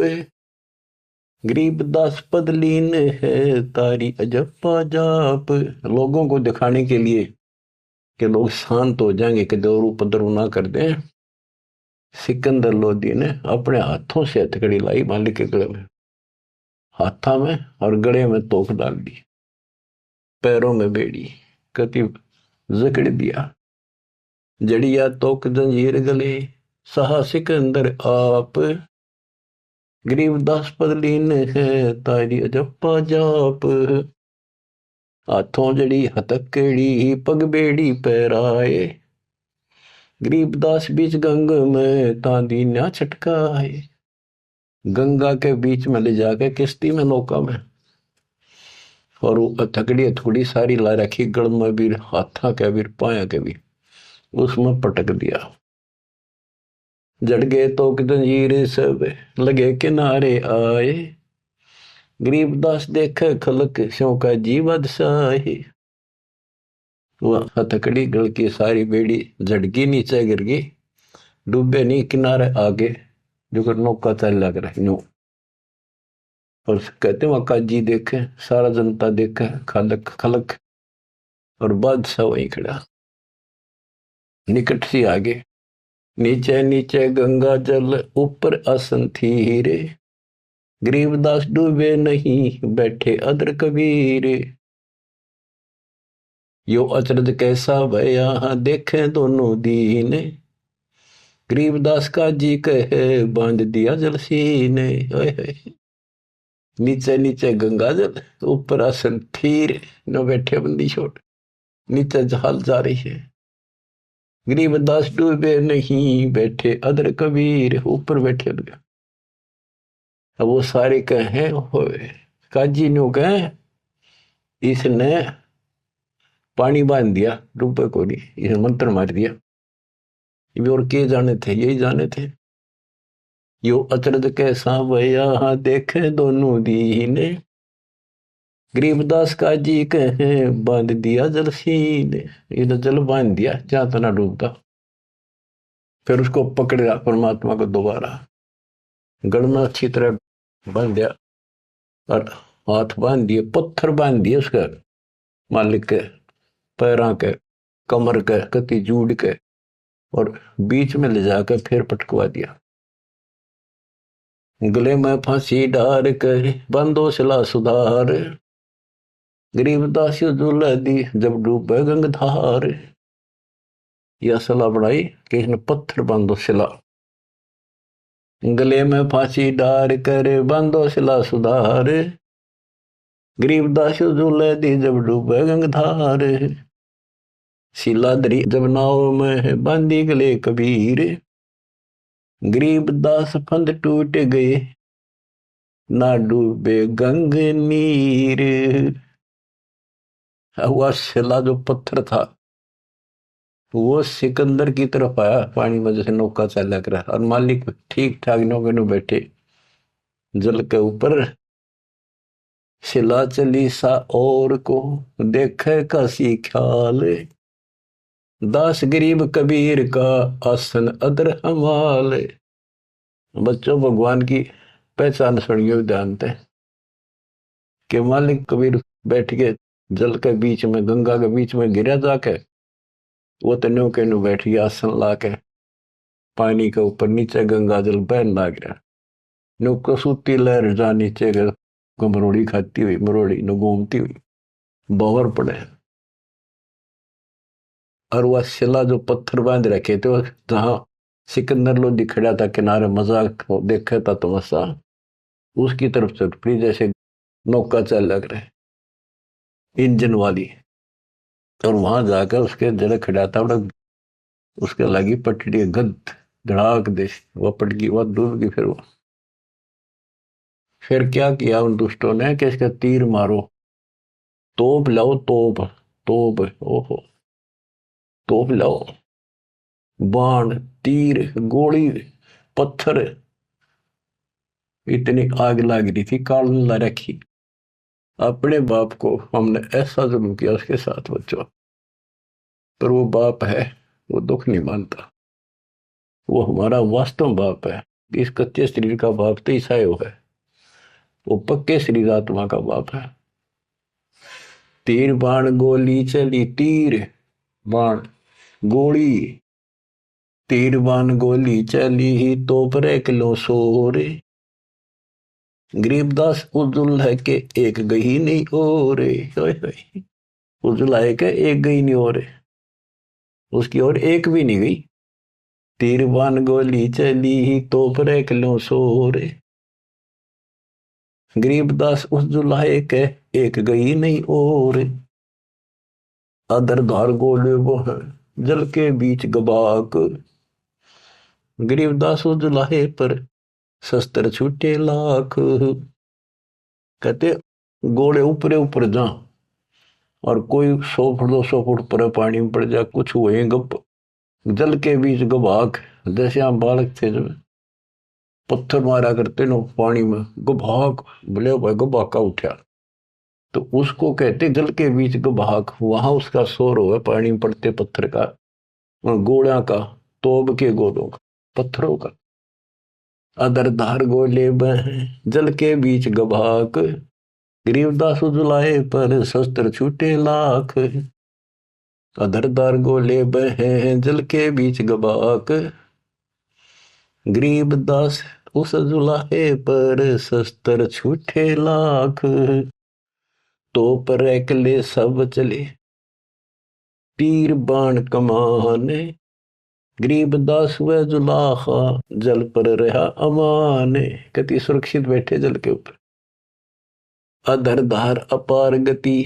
गरीबदास पदलीन है तारी अजप्पा जाप। लोगों को दिखाने के लिए कि लोग शांत हो जाएंगे, कि दौर उपद्रव ना कर दें, सिकंदर लोधी ने अपने हाथों से हथकड़ी लाई मालिक के गले में, हाथा में और गले में तोक डाल दी, पैरों में बेड़ी कति जकड़ दिया। जड़िया तोक जंजीर गले सहा सिकंदर आप। गरीबदास पदलीन है तारी अजप्पा जाप। हाथों जड़ी हथकड़ी पग बेड़ी पैराए। गरीबदास बीच गंग में तांदी न्या छटकाए। गंगा के बीच में ले जाके किश्ती में नौका में, और वो हथकड़ी हथकड़ी सारी ला रखी, गड़ में भी, हाथा के भी, पाया के भी, उसमें पटक दिया। जड़ गए तो जंजीर सब लगे किनारे आए। गरीबदास देखे खलक स्यों का जीवद साही। वह हथकड़ी गल की सारी बेड़ी झटकी नीचे गिर गई, डूबे नहीं किनारे आगे जो कर नौका चल लग रहा यूं। और कहते वहां काजी देखे, सारा जनता देखे, खलक खलक, और बादशाह वहीं खड़ा निकट सी आगे। नीचे नीचे गंगा जल ऊपर आसन थी रे, गरीबदास डूबे नहीं बैठे अदर कबीर। यो अचरज कैसा भया देखे दोनों दीन, गरीबदास का जी कहे बांध दिया जल सीने। नीचे नीचे गंगा जल ऊपर आसन थीर, न बैठे बंदी छोड़, नीचे जहाल जा रही है। गरीबदास डूबे नहीं बैठे अदर कबीर, ऊपर बैठे लगे। अब वो सारे कहे काजी नो कहे इसने पानी बांध दिया, डूबे को नहीं, इसने मंत्र मार दिया। और के जाने थे, यही जाने थे। यो अचरज कैसा भया देखे दोनों दीने, गरीबदास का जी कहे बांध दिया जल सीने। इसने जल बांध दिया जहां तना डूबता। फिर उसको पकड़ा परमात्मा को दोबारा, गल में अच्छी तरह बांध दिया, और हाथ बांध दिए, पत्थर बांध दिए उसके मालिक के पैरों के, कमर के, कति जूड़ के, और बीच में ले जाकर फिर पटकवा दिया। गले में फांसी डार कर बंदो सिला सुधार, गरीबदास झूला दी जब डूबे गंगधार। यह सलाह बढ़ाई कि इसने पत्थर बांधो सिला, गले में फांसी डार कर बांधो सिला सुधार, गरीबदास झूले दी जब डूबे गंगधार। शिलाधरी जब नाव में बांधी गले कबीर, गरीबदास फंद टूट गए ना डूबे गंग नीर। वह शिला जो पत्थर था वो सिकंदर की तरफ आया पानी में, जैसे नौका चला कर, और मालिक ठीक ठाक नौके में बैठे जल के ऊपर। शिला चली सा और को देखे कासी ख्याल, दास गरीब कबीर का आसन अदर हमाल। बच्चों, भगवान की पहचान सुनियो ध्यान से कि मालिक कबीर बैठ के जल के बीच में, गंगा के बीच में गिरा जाके, वो तो नौके नु बैठ गया आसन लाके पानी के ऊपर, नीचे गंगा जल बहन लाग रहा। नौको सूती लहर जा नीचे को मरोड़ी खाती हुई, मरोड़ी न घूमती हुई बावर पड़े। और वह शिला जो पत्थर बांध रखे थे, जहां सिकंदर लोधी खड़ा था किनारे मजाक देखा था तमाशा, उसकी तरफ चल पड़ी जैसे नौका चल लग रहे इंजन वाली। और वहां जाकर उसके जड़ खड़ा था, उसके लगी पटड़ी गद धड़ाक दे, वह पट गई, वह डूब गई। फिर क्या किया उन दुष्टों ने कि इसका तीर मारो, तोप लाओ, तोप तोप, ओहो तोप लाओ, बाण तीर गोली पत्थर, इतनी आग लग रही थी। काल ला रखी, अपने बाप को हमने ऐसा जुल्म किया उसके साथ बच्चों, पर वो बाप है, वो दुख नहीं मानता, वो हमारा वास्तव बाप है। इस कच्चे शरीर का बाप तो ईसायो है, वो पक्के शरीर आत्मा का बाप है। तीर बाण गोली चली, तीर बाण गोली, तीर बाण गोली चली तो पर किलो सोरे, गरीबदास उजुल है के एक गई नहीं और, उजुल है के एक गई नहीं और, उसकी और एक भी नहीं गई। तीर बाण गोली चली तो पर किलो सोरे, गरीबदास उस जुलाहे के एक गई नहीं और, अदर धार गोले वो है जल के बीच गबाक, गरीबदास उस जुलाहे पर शस्त्र छूटे लाख। कहते गोले ऊपरे ऊपर जा, और कोई 100 फुट 200 फुट पर पानी में पड़ जा, कुछ हुए गप, जल के बीच गबाक, जैसे हम बालक थे जब पत्थर मारा करते नो पानी में, गभाक बोले भाई गभाका उठा, तो उसको कहते जल के बीच गभाक। वहां उसका शोर हुआ पानी में पड़ते पत्थर का, गोला का, तोब के गोलों का, पत्थरों का। अदर धार गोले बह जल के बीच गभाक, गरीबदास उजलाए पर शस्त्र छूटे लाख। अदर धार गोले बह जल के बीच गभाक, गरीबदास उस जुलाहे पर शस्त्र छूटे लाख। तो पर एकले सब चले तीर बाण कमाने, गरीबदास व जुलाहा जल पर रहा अमान। कति सुरक्षित बैठे जल के ऊपर। अधर धार अपार गति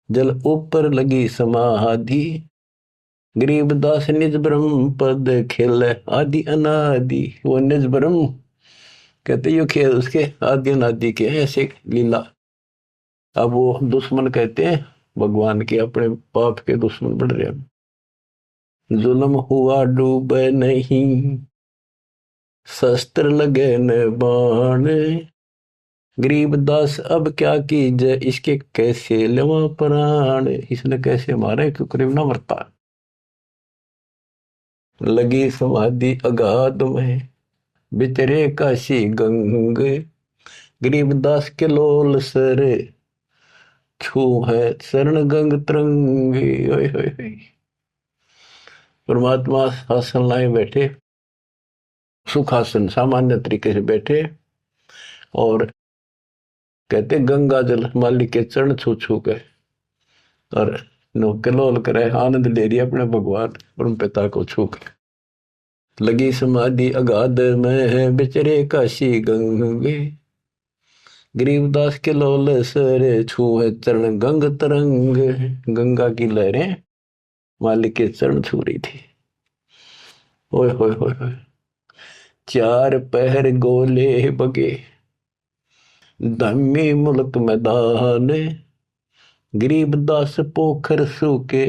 जल ऊपर लगी समाधि, गरीबदास निज ब्रह्म पद खेल आदि अनादि। वो निज ब्रह्म कहते यो खेल उसके आदि अनादि के ऐसे लीला। अब वो दुश्मन कहते हैं भगवान के, अपने पाप के दुश्मन बढ़ रहे हैं। जुल्म हुआ डूब नहीं शस्त्र लगे न बाण, गरीबदास अब क्या कीजिए इसके कैसे लेवा प्राण। इसने कैसे मारे क्यों करीब ना मरता। लगी समाधि अगाध में बितरे काशी गंग, गरीबदास के लोल सर छू है शरण गंग तरंगे। परमात्मा आसन लाए बैठे, सुखासन सामान्य तरीके से बैठे, और कहते गंगा जल मालिक के चरण छू छू के और कलोल करे, आनंद ले रही अपने भगवान परम पिता को छू के। लगी समाधि अगाध में है बिचरे काशी गंगे, गरीबदास के लोल सर छू है चरण गंग तरंग। गंगा की लहरें मालिक के चरण छू रही थी। ओए होए होए होए। चार पहर गोले बगे धम्मी मुल्क मैदान, गरीबदास पोखर सूके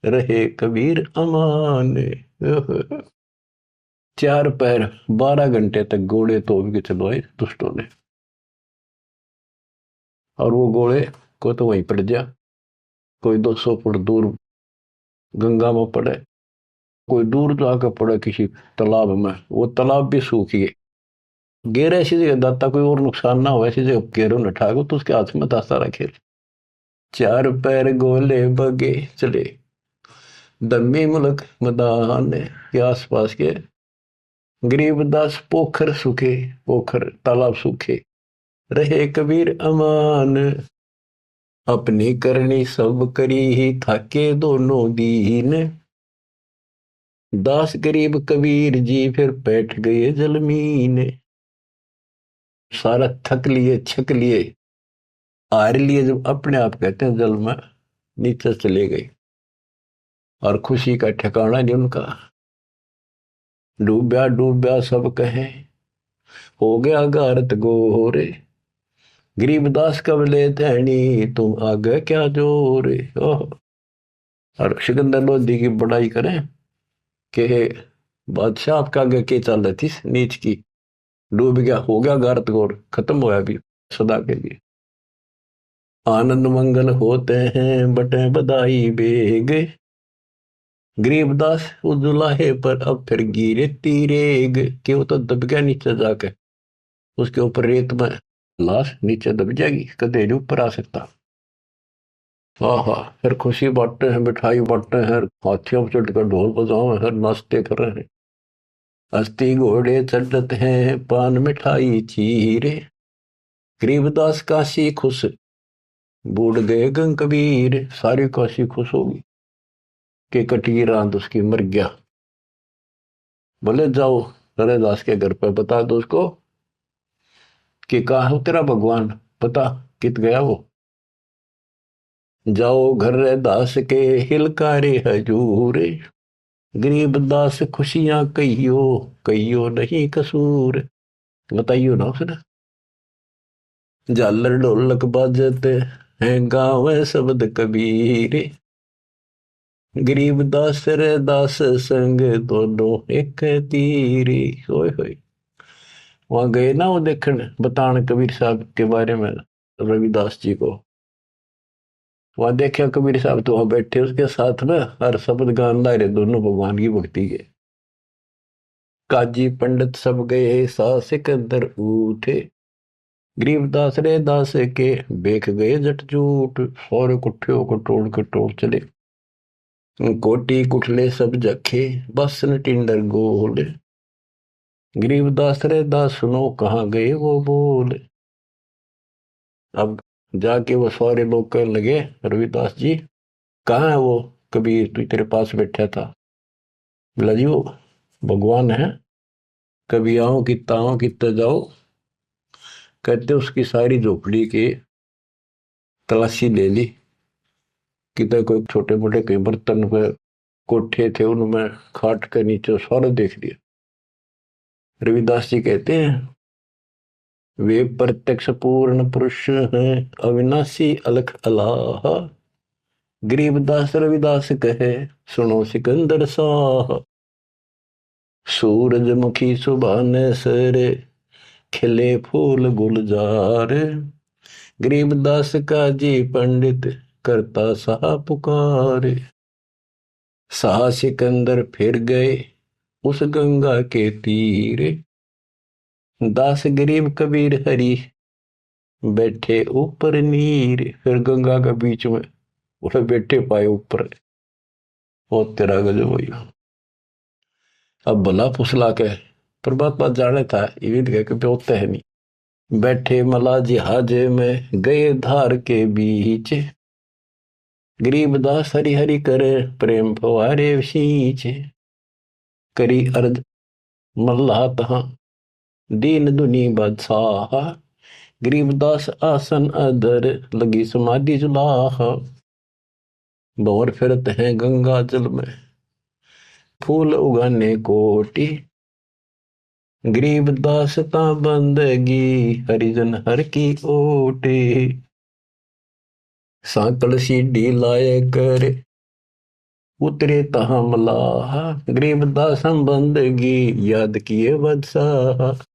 रहे कबीर अमान। 4 पैर 12 घंटे तक घोड़े तोड़ के चलवाए दुष्टों ने, और वो घोड़े को तो वहीं पड़ गया। कोई 200 फुट दूर गंगा में पड़े, कोई दूर जाकर पड़े किसी तालाब में, वो तालाब भी सूख गए। गेर ऐसी जगह दाता कोई और नुकसान ना हो, ऐसी जगह गेरो न ठाको तो उसके हाथ में दाता रखे। 4 पैर गोले बगे चले दम्मी मुल्क मैदान के आसपास के, गरीबदास पोखर सूखे, पोखर तालाब सूखे रहे कबीर अमान। अपनी करनी सब करी ही थाके दोनों दीन, दास गरीब कबीर जी फिर बैठ गए जलमीन। सारा थक लिए छक लिए हार लिए, जब अपने आप कहते हैं जल में नीचे चले गए, और खुशी का ठिकाना नहीं उनका। डूब्या डूब्या सब कहे हो गया गारत गोरे, गरीबदास कब ले धैनी तुम आगे क्या जोरे। और सिकंदर लोधी की बड़ाई करें कि बादशाह आपका आगे के चल रही थी नीच की, डूब गया, हो गया गारत गोर, खत्म होया भी सदा के लिए। आनंद मंगल होते हैं बटे बधाई बेग, गरीबदास उस दुलाहे पर अब फिर गिरे तीरेग। कि वो तो दब गया नीचे जाके, उसके ऊपर रेत में लाश नीचे दब जाएगी, कदे नहीं ऊपर आ सकता। हाँ, फिर खुशी बांटते हैं, मिठाई बांटते हैं, हाथियों पर चढ़कर ढोल बजाओ हैं, नाचते कर रहे हैं। अस्थि घोड़े चढ़ते हैं पान मिठाई चीरे, गरीबदास काशी खुश बूढ़ गए गंग कबीर। सारी काशी खुश होगी कि कटी रात उसकी मर गया। बोले जाओ रैदास के घर पे बता दो उसको कि कहा हो तेरा भगवान, पता कित गया वो। जाओ घर रैदास के हिलकारे हजूर, गरीबदास खुशियां कहियो कहियो नहीं कसूर। बताइयो ना उसने। झालर ढोलक बाजते हैं गाँव शब्द कबीर, गरीबदास रैदास संग दोनों एक तीरी। होय होय। वहां गए ना वो देखने बताने कबीर साहब के बारे में, रविदास जी को। वहां देखा कबीर साहब तो वहां बैठे उसके साथ में हर शब्द गान ला रहे दोनों भगवान की भक्ति के। काजी पंडित सब गए सा सिकंदर उठे, गरीबदास रे दास के बेख गए जट जूट। और कुठियों को तोड़ के तोड़ चले, कोटी कुठले सब जखे, बस न टिंडर गोले। गरीबदास रे दास सुनो कहाँ गए वो बोले। अब जाके वो सारे लोग कहने लगे रविदास जी कहाँ है वो कबीर तू तेरे पास बैठा था। बोला जी वो भगवान है, कभी आओ कितना आओ कितना जाओ। कहते उसकी सारी झोपड़ी की तलाशी ले ली, किधर कोई छोटे मोटे कई बर्तन पे कोठे थे उनमें खाट के नीचे सारा देख लिया। रविदास जी कहते हैं वे प्रत्यक्ष पूर्ण पुरुष हैं, अविनाशी अलख अलाहा। गरीबदास रविदास कहे सुनो सिकंदर साह। सूरजमुखी सुबह ने सरे, खिले फूल गुलजार। गरीबदास का जी पंडित करता सा पुकार। सा सिकंदर फिर गए उस गंगा के तीर। दास गरीब कबीर हरि बैठे ऊपर नीर। फिर गंगा के बीच में उसे बैठे पाए ऊपर। बहुत तेरा गजब हुई। अब भला फुसला के परमात्मा जाने था ये कह होता है नहीं। बैठे मला जिहाज में गए धार के बीच। गरीबदास हरि हरि करे प्रेम फवारे सींच। करी अर्ज मल्ला तहा दीन दुनी बादशाह। गरीबदास आसन अदर लगी समाधि जुलाह। भंवर फिरत हैं गंगा जल में फूल उगाने कोटि। गरीबदास ता बंदगी हरिजन हर की ओटी। सांकल सीढ़ी लाए कर उतरे तहा मलाह। गरीबदास हम बंदगी याद किए बदशाह।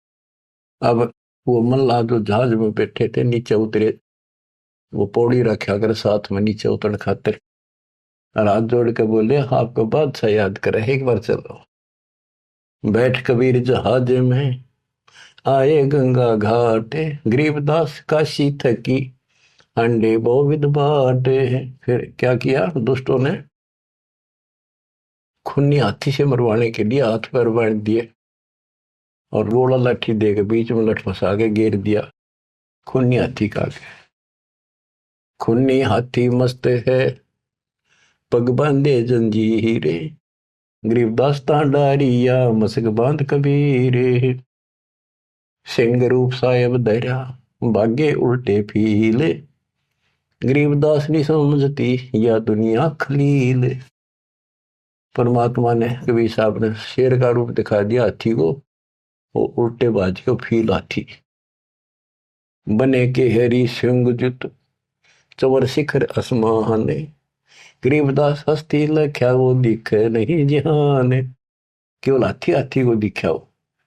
अब वो मल्लाह जो जहाज में बैठे थे नीचे उतरे, वो पौड़ी रखा कर साथ में नीचे उतर खातिर, और हाथ जोड़ के बोले आपको बादशाह याद करे एक बार चलो। बैठ कबीर जहाज में आए गंगा घाट। गरीबदास काशी थकी अंडे बहुविध बाटे। फिर क्या किया दुष्टों ने, खूनी हाथी से मरवाने के लिए हाथ पैर बांध दिए और रोड़ा लाठी दे के बीच में लठ फंसा के घेर दिया। खूनी हाथी का खूनी हाथी मस्त है पग बांधे जंजीरे। गरीबदास डारिया मसक बांध कबीरे। सिंह रूप साहेब धैर्या भागे उल्टे फीले। गरीबदास नहीं समझती या दुनिया खलील। परमात्मा ने कबीर साहब ने शेर का रूप दिखा दिया हाथी को, वो उल्टे बाज के फील हाथी बने के हरी सिंह जुत चवर शिखर आसमान। गरीबदास हस्ती लख्या वो दिखे नहीं जहान। केवल हाथी हाथी को दिखा हो,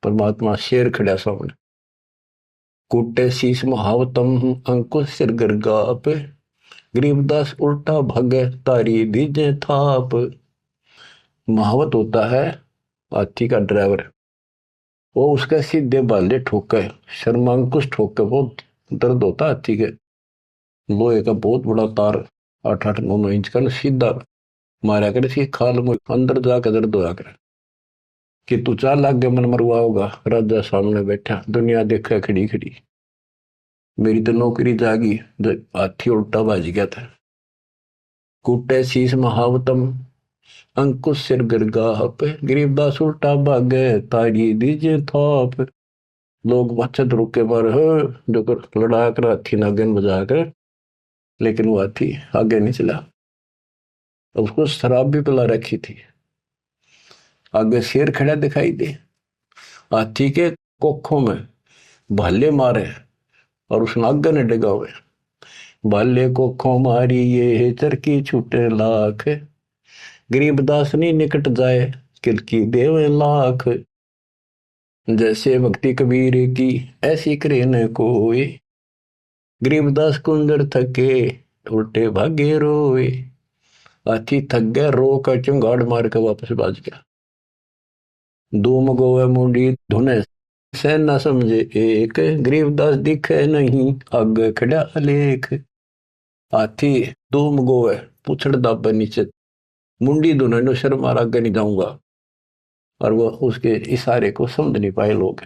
परमात्मा शेर खड़ा सामने। कुटे शीश महावतम अंकुश सिर गर्गाप। गरीबदास उल्टा भगे तारी दीजे थाप। महावत होता है हाथी का ड्राइवर, वो उसके सीधे बाले ठोके शर्मांकुश ठोके बहुत दर्द होता है हाथी के। लोहे का बहुत बड़ा तार 8-8-9-9 इंच का सीधा मारा कर इसकी खाल में अंदर जाकर दर्द होया कर कि तू 4 लाख के मन मरवा होगा। राजा सामने बैठा दुनिया देखा खड़ी खड़ी, मेरी तो नौकरी जागी। हाथी उल्टा बाज गया था। कूटे शीश महावतम अंकुश सिर गरगाह पे। गरीबदास उल्टा भागे तारी दीजे थाप। लोग बचत रुके पर जो कर लड़ा कर हाथी नागन बजा कर, लेकिन वो हाथी आगे नहीं चला। उसको शराब भी पिला रखी थी। आगे शेर खड़ा दिखाई दे, हाथी के कोखों में भाले मारे और उस नागन ने डगा हुए। भाले कोखों मारी ये चरकी छूटे लाख। गरीबदास नहीं निकट जाए किलकी देवे लाख। जैसे भक्ति कबीर की ऐसी करे न कोई, गरीबदास कुंदर थके उल्टे भागे रोए। हाथी थक गया, रो कर चुंगाड़ मार कर वापस बाज गया। धूम गोवे मुंडी धुने से न समझे एक, गरीबदास दिखे नहीं आगे खड़ा अलेख। हाथी धूम गोवे पुछड़ दाबे नीचे, मुंडी धुने नो शर्म मार आगे नहीं जाऊंगा। और वो उसके इशारे को समझ नहीं पाए लोग।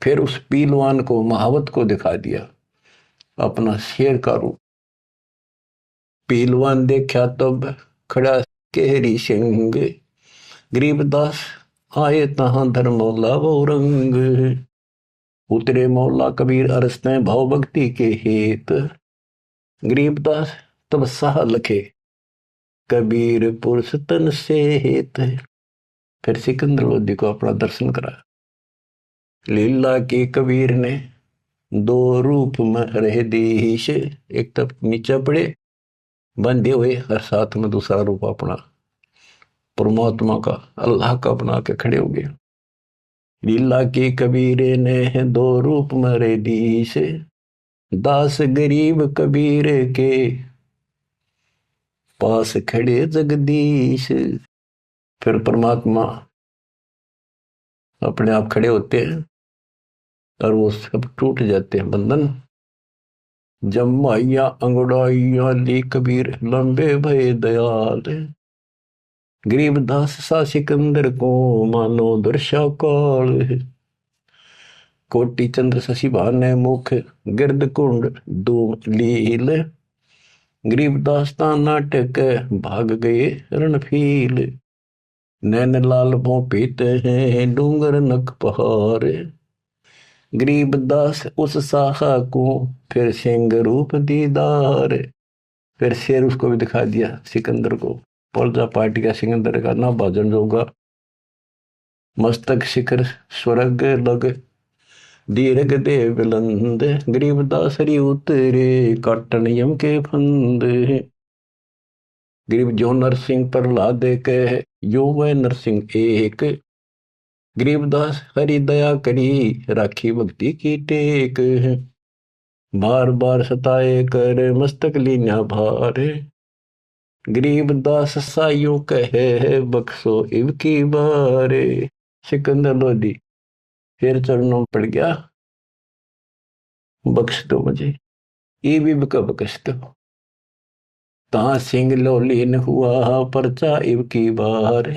फिर उस पीलवान को महावत को दिखा दिया अपना शेर का रूप। पीलवान देखा तब खड़ा केहरी सिंह, गरीबदास आए तहां धर्मौला वो रंग। उतरे मौला कबीर अरसते भाव भक्ति के हेत, गरीबदास तब साह लखे कबीर पुरुष तन से हेत। फिर सिकंदर लोधी को अपना दर्शन करा। लीला के कबीर ने दो रूप में रह दीश, एक तब नीचे पड़े बंधे हुए और साथ में दूसरा रूप अपना परमात्मा का अल्लाह का बना के खड़े हो गए। लीला के कबीर ने दो रूप में रह दीश, दास गरीब कबीर के पास खड़े जगदीश। फिर परमात्मा अपने आप खड़े होते हैं और वो सब टूट जाते हैं बंधन। जमाइया अंगड़ाइया ली कबीर लंबे भय दयाल, गरीबदास सा सिकंदर को मानो दर्शा काल। कोटि चंद्र शशि भाने मुख गिरद कुंड धूम लील, गरीबदास ता नाटक भाग गए रणफील। नैन लाल भों पीते हैं डूंगर नक पहाड़, गरीबदास उस साहा को फिर सिंह रूप दीदार। फिर शेर उसको भी दिखा दिया सिकंदर को, पर्जा पार्टी का सिकंदर का ना भाजन जोगा। मस्तक शिखर स्वर्ग लग दीर्घ दे बुलंद, गरीबदास हरि उतरे काटन यम के फंद। गरीब जो नरसिंह प्रहलाद कह यो वह नरसिंह एक, गरीबदास हरि दया करी राखी भक्ति की टेक। बार बार सताए कर मस्तक लीना भार, गरीबदास साइयों कहे बख्शो इव की बारे। सिकंदर लोधी फिर चरणों में पड़ गया, बख्श दो मुझे, ये भी बख्श दो। ता सिंह लोलीन हुआ परचा इव की बार,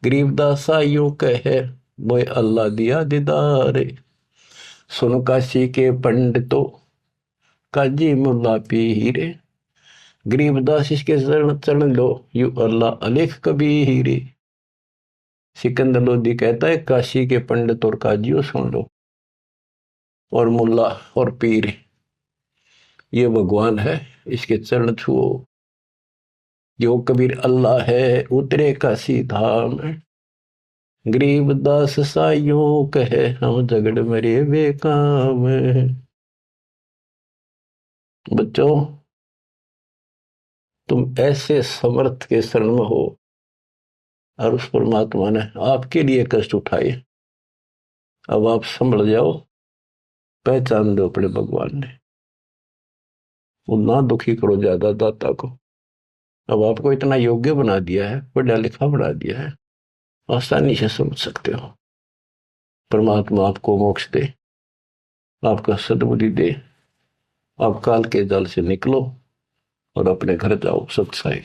गरीबदास साइयों कहे मोए अल्लाह दिया दीदार। सुन काशी के पंडितों काजी मुल्ला पीर, गरीबदास इसके चरण लो यू अल्लाह अलेख कबीर। सिकंदर लोधी कहता है काशी के पंडित और काजियों सुन लो, और मुल्ला और पीर ये भगवान है, इसके चरण छुओ। जो कबीर अल्लाह है उतरे काशी धाम, गरीबदास साइयों कहे हम झगड़ मरे बेकाम। बच्चों तुम ऐसे समर्थ के शरण में हो और उस परमात्मा ने आपके लिए कष्ट उठाए। अब आप संभल जाओ, पहचान दो अपने भगवान ने, वो ना दुखी करो ज्यादा दाता को। अब आपको इतना योग्य बना दिया है, पढ़ा लिखा बना दिया है, आसानी से समझ सकते हो। परमात्मा आपको मोक्ष दे, आपका सद्बुद्धि दे, आप काल के जाल से निकलो और अपने घर जाओ सत्साई।